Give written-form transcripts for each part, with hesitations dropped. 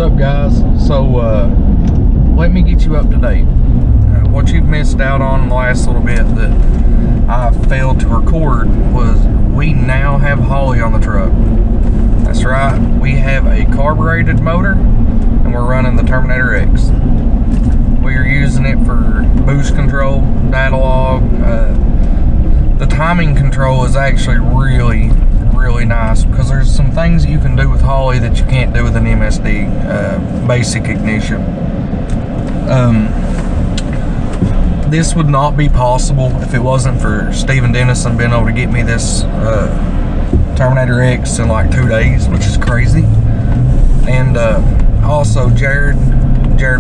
up, guys? So let me get you up to date. What you've missed out on the last little bit that I failed to record was we now have holley on the truck. That's right, we have a carbureted motor and we're running the Terminator X. We are using it for boost control, data log. The timing control is actually really nice because there's some things that you can do with holley that you can't do with an MSD basic ignition. This would not be possible if it wasn't for Steven Dennison being able to get me this Terminator X in like 2 days, which is crazy. And also Jared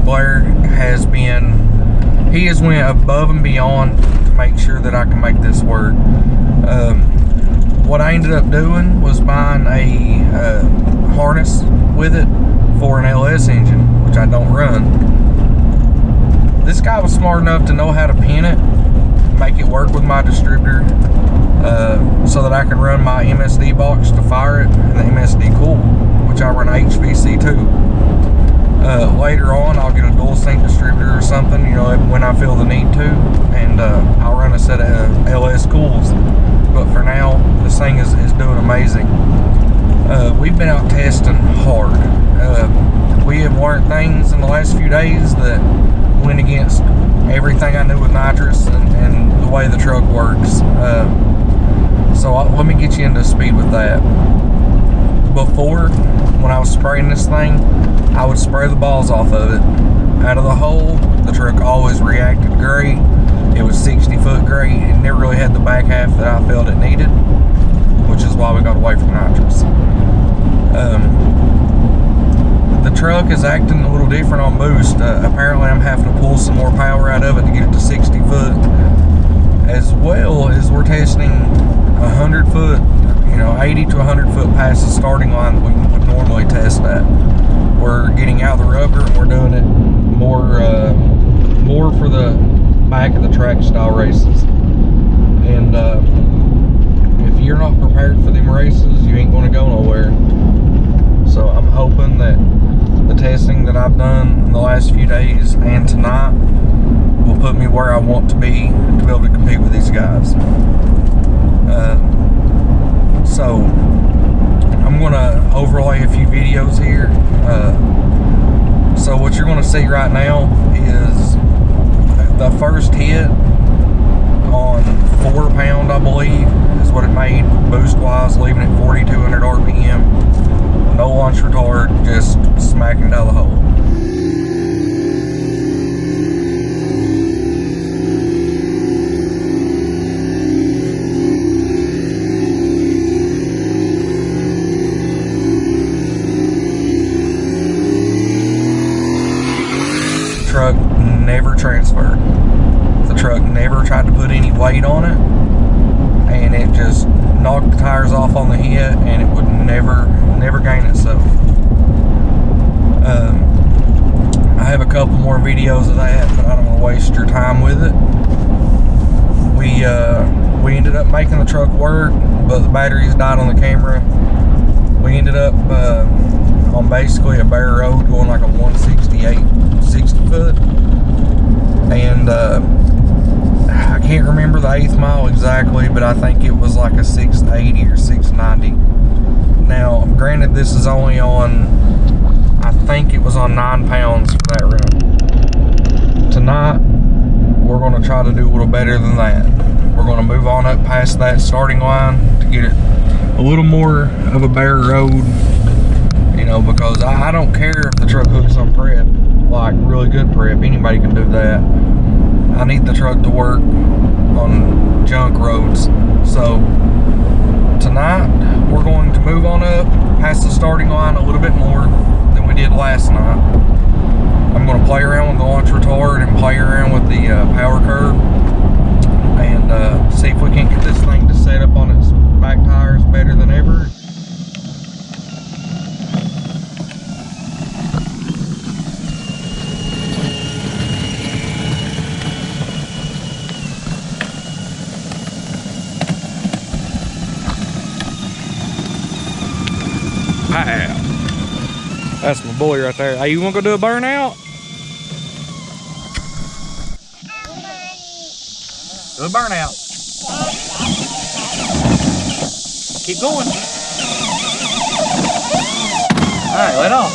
Blair has went above and beyond to make sure that I can make this work. What I ended up doing was buying a harness with it for an LS engine, which I don't run. This guy was smart enough to know how to pin it, make it work with my distributor, so that I can run my MSD box to fire it and the MSD cool, which I run HVC too. Later on, I'll get a dual sync distributor or something, you know, when I feel the need to, and I'll run a set of LS cools. But for now, this thing is doing amazing. We've been out testing hard. We have learned things in the last few days that went against everything I knew with nitrous and the way the truck works. So let me get you into speed with that. Before, when I was spraying this thing, I would spray the balls off of it. Out of the hole, the truck always reacted great. It was 60 foot great. It never really had the back half that I felt it needed, which is why we got away from nitrous. The truck is acting a little different on boost. Apparently I'm having to pull some more power out of it to get it to 60 foot. As well as we're testing 100 foot, you know, 80 to 100 foot past the starting line that we would normally test at. We're getting out of the rubber and we're doing it more for the back of the track style races. And if you're not prepared for them races, you ain't going to go nowhere. So I'm hoping that the testing that I've done in the last few days and tonight will put me where I want to be able to compete with these guys. So I'm going to overlay a few videos here. So what you're going to see right now is the first hit on 4 pound, I believe, is what it made boost wise, leaving it 4,200 RPM. No launch retard, just smacking it out of the hole. The truck never transferred. The truck never tried to put any weight on it, and it just knocked the tires off on the hit, and it would never gain itself. I have a couple more videos of that, but I don't want to waste your time with it. We ended up making the truck work, but the batteries died on the camera. We ended up on basically a bare road going like a 168 60 foot, and I can't remember the 8th mile exactly, but I think it was like a 680 or 690. Now, granted, this is only on, I think it was on 9 pounds for that run. Tonight, we're going to try to do a little better than that. We're going to move on up past that starting line to get it a little more of a bare road, you know, because I don't care if the truck hooks on prep, like really good prep, anybody can do that. I need the truck to work on junk roads. So tonight we're going to move on up past the starting line a little bit more than we did last night. I'm going to play around with the launch retard and play around with the power curve and see if we can get this thing to set up on its back tires better than ever. Pow! That's my boy right there. Hey, you want to go do a burnout? Do a burnout. Keep going. Alright, let off.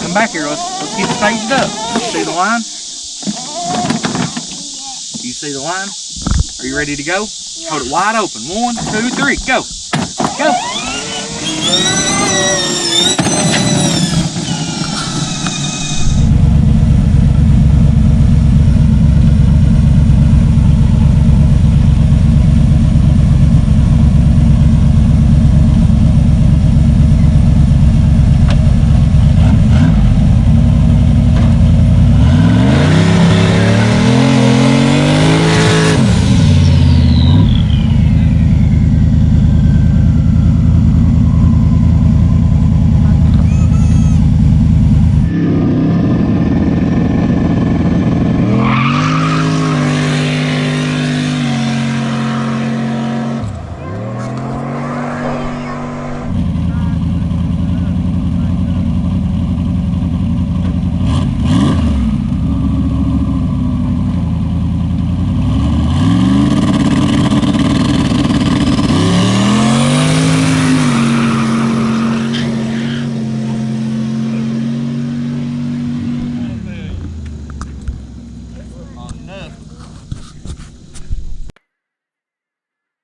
Come back here. Let's get staged up. See the line? You see the line? Are you ready to go? Yeah. Hold it wide open. 1, 2, 3, go. Go.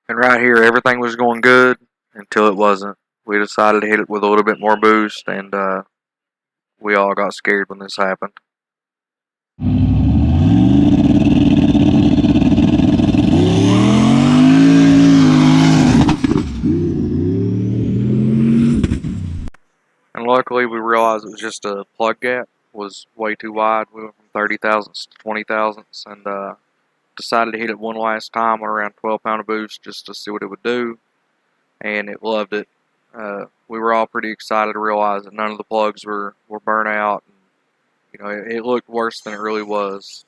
And right here, everything was going good until it wasn't. We decided to hit it with a little bit more boost, and we all got scared when this happened. And luckily, we realized it was just a plug gap. It was way too wide. We went from 30 thousandths to 20 thousandths, and decided to hit it one last time on around 12 pound of boost just to see what it would do, and it loved it. We were all pretty excited to realize that none of the plugs were burnt out. And, you know, it looked worse than it really was.